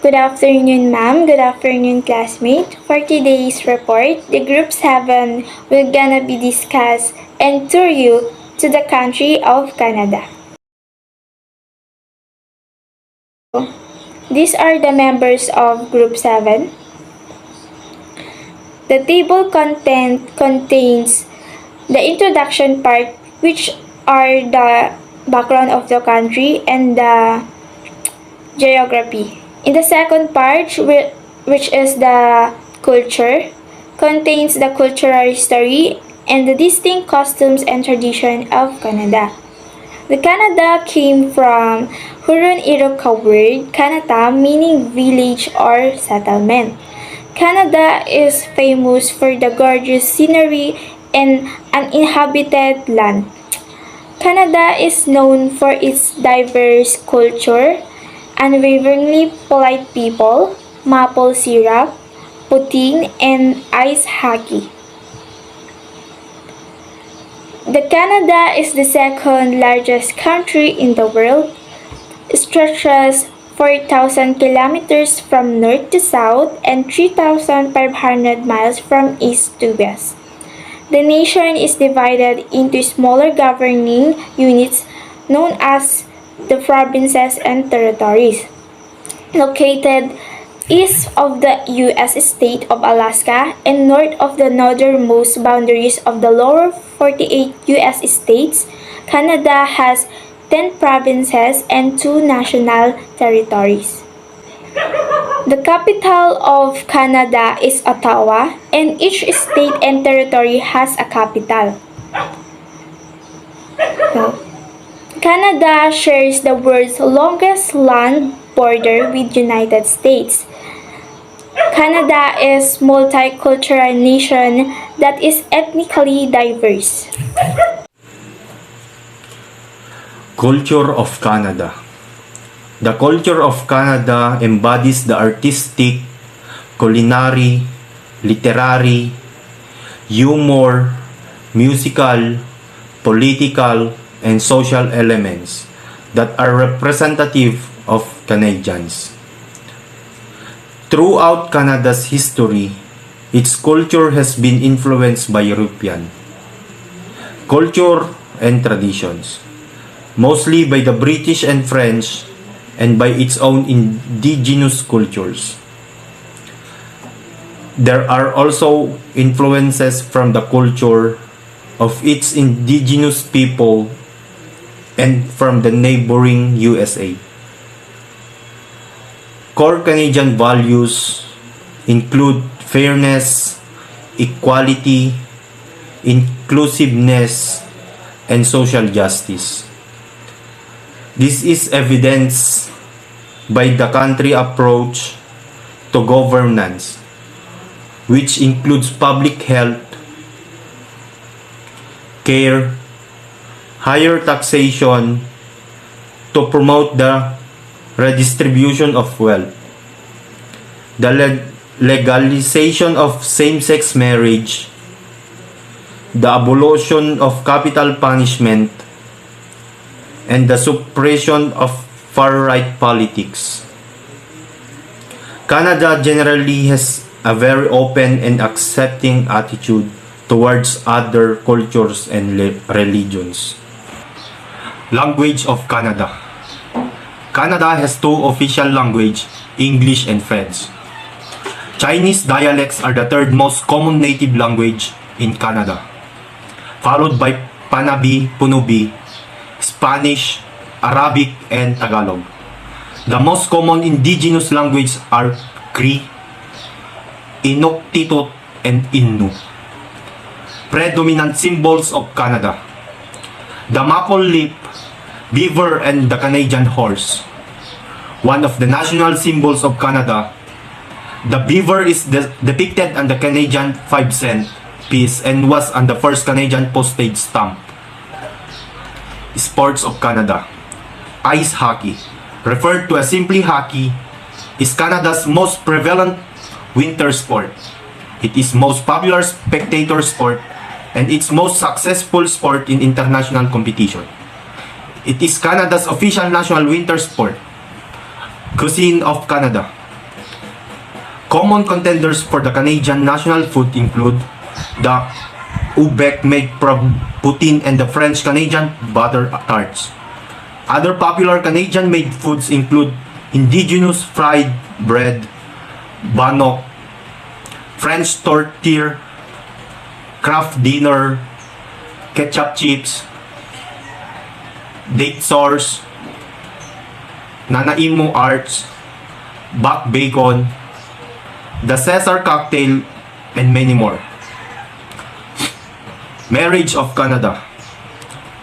Good afternoon, ma'am. Good afternoon, classmate. For today's report, the Group 7 will gonna be discuss and tour you to the country of Canada. These are the members of Group 7. The table content contains the introduction part, which are the background of the country and the geography. In the second part, which is the culture, contains the cultural history and the distinct customs and tradition of Canada. The Canada came from Huron-Iroquois word Kanata, meaning village or settlement. Canada is famous for the gorgeous scenery and uninhabited land. Canada is known for its diverse culture, unwaveringly polite people, maple syrup, poutine, and ice hockey. The Canada is the second largest country in the world, stretches 4,000 kilometers from north to south and 3,500 miles from east to west. The nation is divided into smaller governing units known as the provinces and territories, located east of the U.S. state of Alaska and north of the northernmost boundaries of the lower 48 U.S. states. Canada has 10 provinces and 2 national territories. The capital of Canada is Ottawa, and each state and territory has a capital. Canada shares the world's longest land border with United States. Canada is multicultural nation that is ethnically diverse. Culture of Canada. The culture of Canada embodies the artistic, culinary, literary, humor, musical, political, and social elements that are representative of Canadians. Throughout Canada's history, its culture has been influenced by European culture and traditions, mostly by the British and French, and by its own indigenous cultures. There are also influences from the culture of its indigenous people and from the neighboring USA. Core Canadian values include fairness, equality, inclusiveness, and social justice. This is evidenced by the country approach to governance, which includes public health, care, higher taxation to promote the redistribution of wealth, the legalization of same-sex marriage, the abolition of capital punishment, and the suppression of far-right politics. Canada generally has a very open and accepting attitude towards other cultures and religions. Language of Canada. Canada has 2 official languages, English and French. Chinese dialects are the third most common native language in Canada, followed by Panabi, Punubi, Spanish, Arabic, and Tagalog. The most common indigenous languages are Cree, Inuktitut, and Innu. Predominant symbols of Canada: the maple leaf, beaver, and the Canadian horse. One of the national symbols of Canada, the beaver is depicted on the Canadian 5-cent piece and was on the first Canadian postage stamp. Sports of Canada. Ice hockey, referred to as simply hockey, is Canada's most prevalent winter sport. It is most popular spectator sport and its most successful sport in international competition. It is Canada's official national winter sport. Cuisine of Canada. Common contenders for the Canadian national food include the Quebec made from poutine and the French Canadian butter tarts. Other popular Canadian made foods include indigenous fried bread, bannock, French tortilla, Kraft dinner, ketchup chips, date sauce, Nanaimo arts, Buck bacon, the Cesar cocktail, and many more. Marriage of Canada.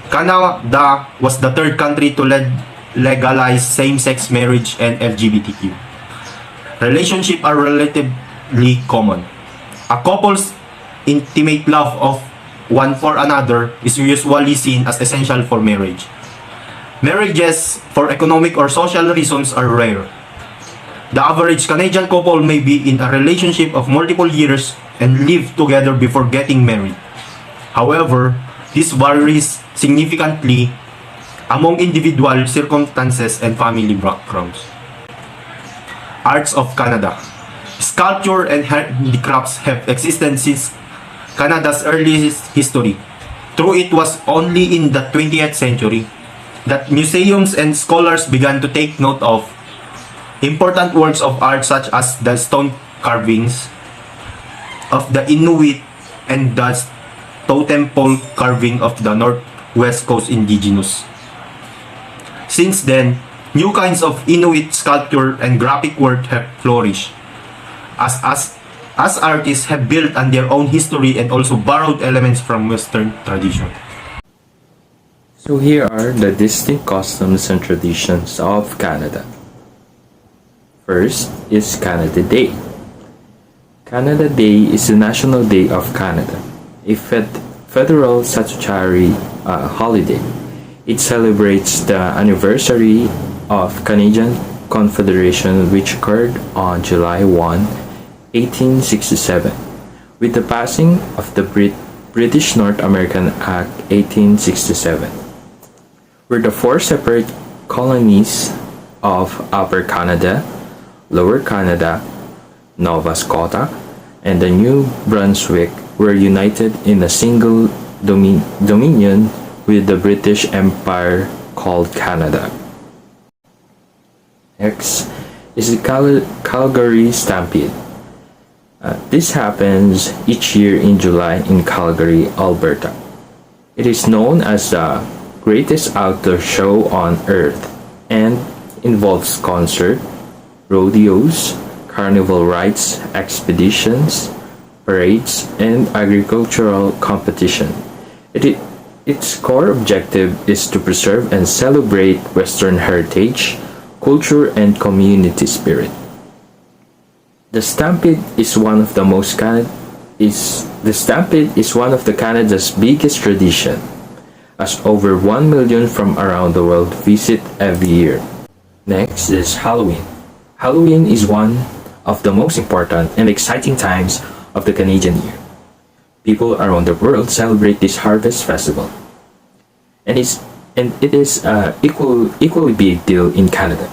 Canada was the third country to legalize same-sex marriage and LGBTQ. Relationships are relatively common. A couple's intimate love of one for another is usually seen as essential for marriage. Marriages for economic or social reasons are rare. The average Canadian couple may be in a relationship of multiple years and live together before getting married. However, this varies significantly among individual circumstances and family backgrounds. Arts of Canada. Sculpture and handicrafts have existed since Canada's earliest history. Though it was only in the 20th century that museums and scholars began to take note of important works of art such as the stone carvings of the Inuit and the totem pole carving of the Northwest Coast indigenous. Since then, new kinds of Inuit sculpture and graphic work have flourished as artists have built on their own history and also borrowed elements from Western tradition. So here are the distinct customs and traditions of Canada. First is Canada Day. Canada Day is the National Day of Canada, a federal statutory holiday. It celebrates the anniversary of Canadian Confederation, which occurred on July 1, 1867, with the passing of the British North American Act 1867. Were the four separate colonies of Upper Canada, Lower Canada, Nova Scotia, and the New Brunswick were united in a single dominion with the British Empire called Canada. Next is the Calgary Stampede. This happens each year in July in Calgary, Alberta. It is known as the greatest outdoor show on earth and involves concert, rodeos, carnival rides, expeditions, parades, and agricultural competition. Its core objective is to preserve and celebrate Western heritage, culture, and community spirit. The Stampede is one of Canada's biggest tradition, as over 1 million from around the world visit every year. Next is Halloween. Halloween is one of the most important and exciting times of the Canadian year. People around the world celebrate this harvest festival, and it is equally big deal in Canada.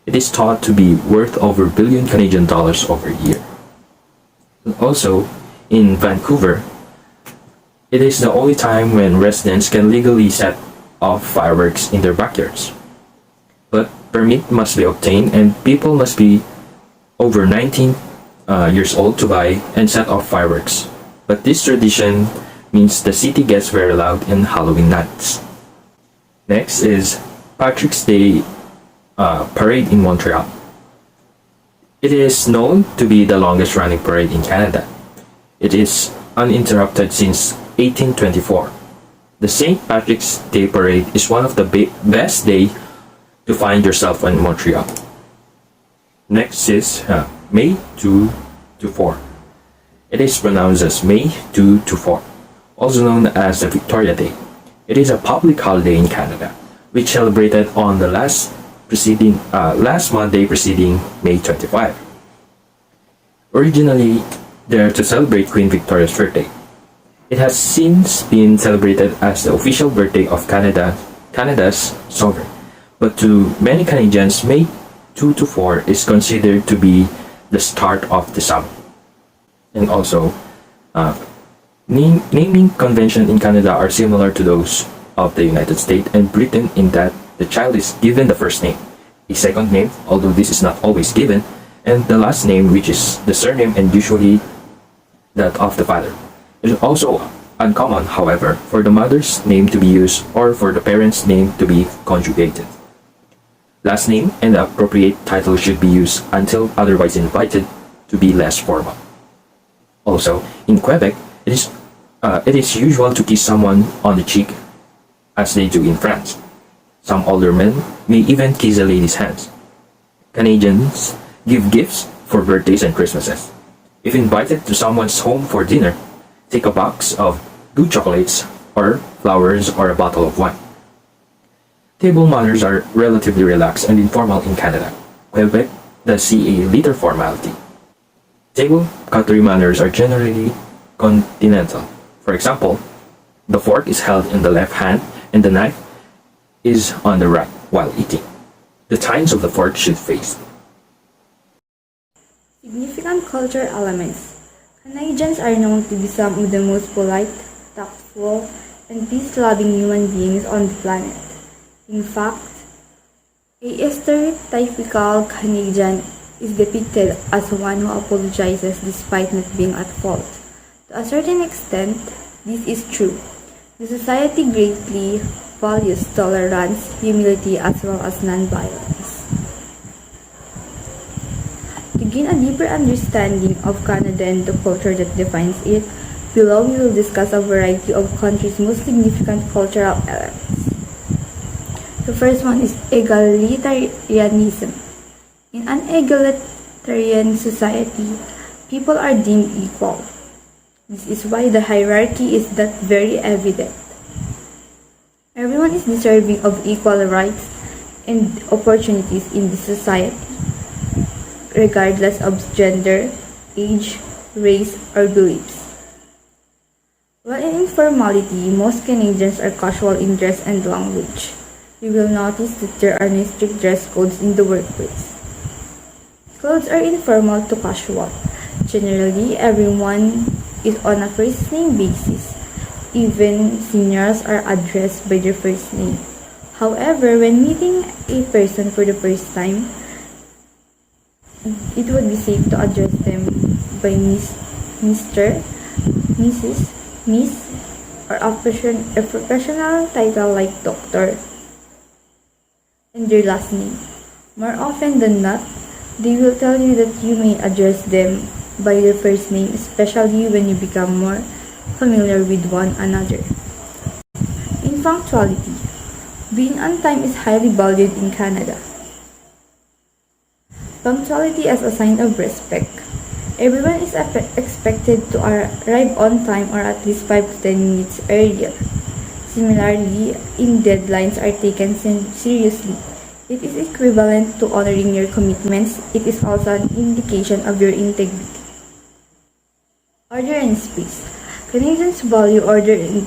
It is thought to be worth over billion Canadian dollars over a year. And also, in Vancouver, it is the only time when residents can legally set off fireworks in their backyards. But permit must be obtained and people must be over 19 years old to buy and set off fireworks. But this tradition means the city gets very loud in Halloween nights. Next is Patrick's Day Parade in Montreal. It is known to be the longest running parade in Canada. It is uninterrupted since 1824. The St. Patrick's Day Parade is one of the best days to find yourself in Montreal. Next is May 2 to 4. It is pronounced as May 2 to 4, also known as the Victoria Day. It is a public holiday in Canada, which celebrated on the last Monday preceding May 25. Originally there to celebrate Queen Victoria's birthday. It has since been celebrated as the official birthday of Canada's sovereign. But to many Canadians, May 2 to 4 is considered to be the start of the summer. And also, naming convention in Canada are similar to those of the United States and Britain in that the child is given the first name, a second name, although this is not always given, and the last name, which is the surname and usually that of the father. It is also uncommon, however, for the mother's name to be used or for the parent's name to be conjugated. Last name and the appropriate title should be used until otherwise invited to be less formal. Also, in Quebec, it is usual to kiss someone on the cheek as they do in France. Some older men may even kiss a lady's hands. Canadians give gifts for birthdays and Christmases. If invited to someone's home for dinner, take a box of good chocolates or flowers or a bottle of wine. Table manners are relatively relaxed and informal in Canada. Quebec does see a little formality. Table cutlery manners are generally continental. For example, the fork is held in the left hand and the knife is on the right while eating. The tines of the fork should face. Significant cultural elements. Canadians are known to be some of the most polite, tactful, and peace-loving human beings on the planet. In fact, a stereotypical Canadian is depicted as one who apologizes despite not being at fault. To a certain extent, this is true. The society greatly values tolerance, humility, as well as non-violence. To gain a deeper understanding of Canada and the culture that defines it, below we will discuss a variety of country's most significant cultural elements. The first one is egalitarianism. In an egalitarian society, people are deemed equal. This is why the hierarchy is that very evident. Everyone is deserving of equal rights and opportunities in the society, regardless of gender, age, race, or beliefs. While in informality, most Canadians are casual in dress and language. You will notice that there are no strict dress codes in the workplace. Clothes are informal to casual. Generally, everyone is on a first name basis. Even seniors are addressed by their first name. However, when meeting a person for the first time, it would be safe to address them by Mr., Mrs., Miss, or a professional title like Doctor, and their last name. More often than not, they will tell you that you may address them by their first name, especially when you become more familiar with one another. In punctuality, being on time is highly valued in Canada. Punctuality as a sign of respect. Everyone is expected to arrive on time or at least 5 to 10 minutes earlier. Similarly, in deadlines are taken seriously. It is equivalent to honoring your commitments. It is also an indication of your integrity. Order and space. Canadians value order and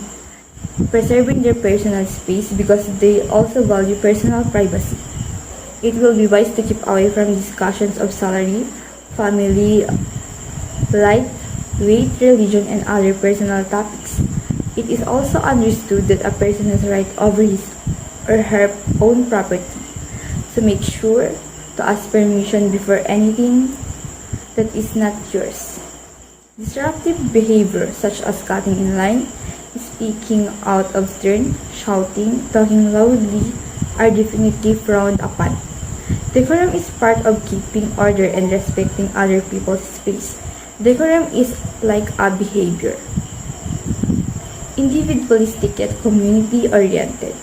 preserving their personal space because they also value personal privacy. It will be wise to keep away from discussions of salary, family, life, weight, religion, and other personal topics. It is also understood that a person has right over his or her own property, so make sure to ask permission before anything that is not yours. Disruptive behavior such as cutting in line, speaking out of turn, shouting, talking loudly are definitely frowned upon. Decorum is part of keeping order and respecting other people's space. Decorum is like a behavior. Individualistic yet community-oriented.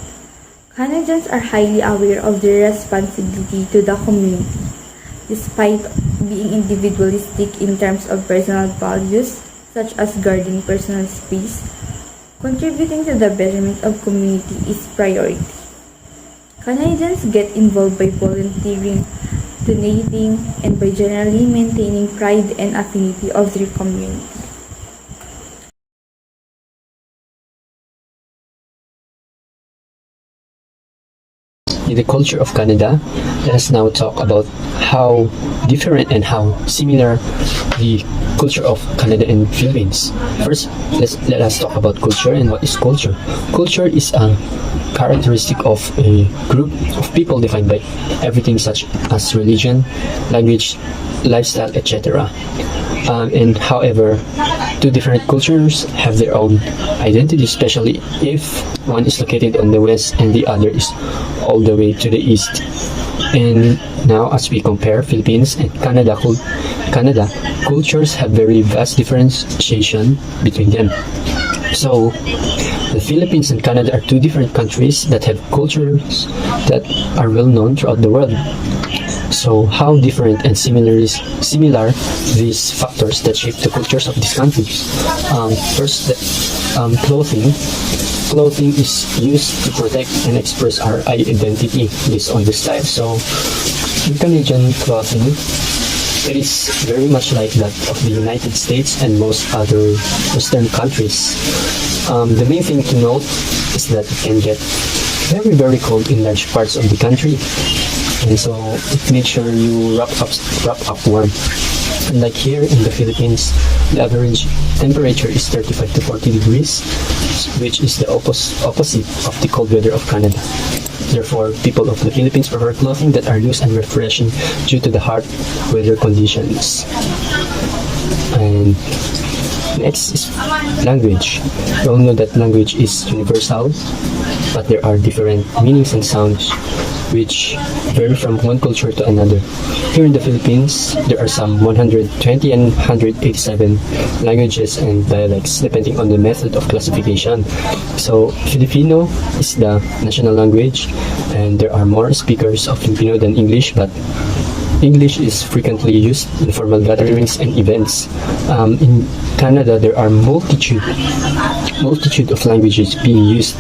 Canadians are highly aware of their responsibility to the community. Despite being individualistic in terms of personal values, such as guarding personal space, contributing to the betterment of community is priority. Canadians get involved by volunteering, donating, and by generally maintaining pride and affinity of their community. the culture of Canada, let us now talk about how different and how similar the culture of Canada and Philippines. First, let us talk about culture and what is culture. Culture is a characteristic of a group of people defined by everything such as religion, language, lifestyle, etc. And however, two different cultures have their own identity, especially if one is located on the west and the other is all the way to the east. And now, as we compare Philippines and Canada, cultures have very vast differentiation between them. So, the Philippines and Canada are two different countries that have cultures that are well known throughout the world. So, how different and similar these factors that shape the cultures of these countries? First, clothing. Clothing is used to protect and express our identity based on the style. So, in Canadian clothing, it is very much like that of the United States and most other Western countries. The main thing to note is that it can get very, very cold in large parts of the country. And so make sure you wrap up warm. And like here in the Philippines, the average temperature is 35 to 40 degrees, which is the opposite of the cold weather of Canada. Therefore, people of the Philippines prefer clothing that are loose and refreshing due to the hard weather conditions. And next is language. We all know that language is universal, but there are different meanings and sounds which vary from one culture to another. Here in the Philippines, there are some 120 and 187 languages and dialects depending on the method of classification. So Filipino is the national language, and there are more speakers of Filipino than English, but English is frequently used in formal gatherings and events. In Canada, there are multitude of languages being used.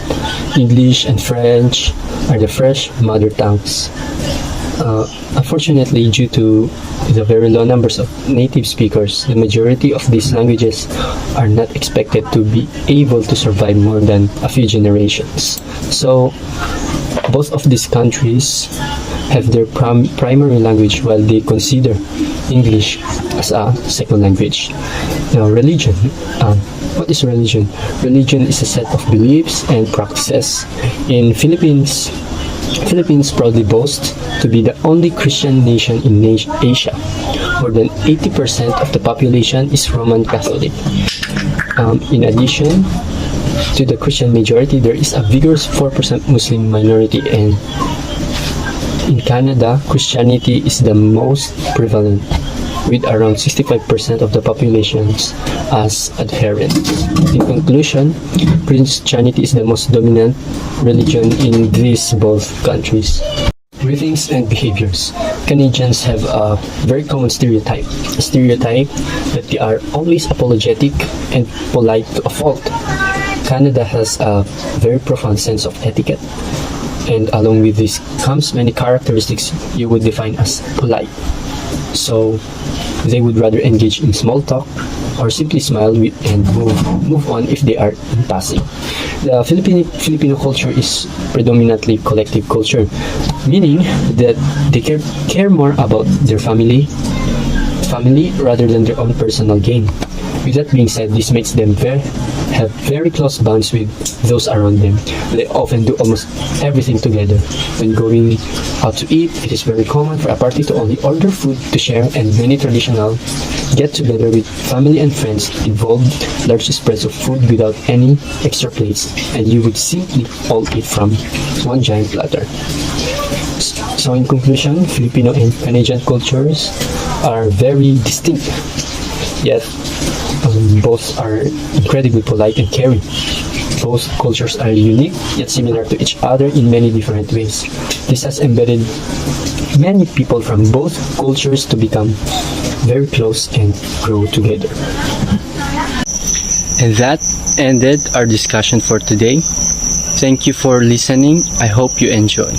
English and French are the fresh mother tongues. Unfortunately, due to the very low numbers of native speakers, the majority of these languages are not expected to be able to survive more than a few generations. So, both of these countries have their primary language while they consider English as a second language. Now, religion. What is religion? Religion is a set of beliefs and practices. In Philippines proudly boasts to be the only Christian nation in Asia. More than 80% of the population is Roman Catholic. In addition to the Christian majority, there is a vigorous 4% Muslim minority, and in Canada, Christianity is the most prevalent, with around 65% of the population as adherents. In conclusion, Christianity is the most dominant religion in these both countries. Greetings and behaviors. Canadians have a very common stereotype that they are always apologetic and polite to a fault. Canada has a very profound sense of etiquette, and along with this comes many characteristics you would define as polite. So they would rather engage in small talk or simply smile and move on if they are in passing. The Filipino culture is predominantly collective culture, meaning that they care more about their family rather than their own personal gain. With that being said, this makes them have very close bonds with those around them. They often do almost everything together. When going out to eat, it is very common for a party to only order food to share, and many traditional get-together with family and friends involved large spreads of food without any extra plates, and you would simply all eat from one giant platter. So in conclusion, Filipino and Canadian cultures are very distinct, yet both are incredibly polite and caring. Both cultures are unique yet similar to each other in many different ways. This has embedded many people from both cultures to become very close and grow together. And that ended our discussion for today. Thank you for listening. I hope you enjoy.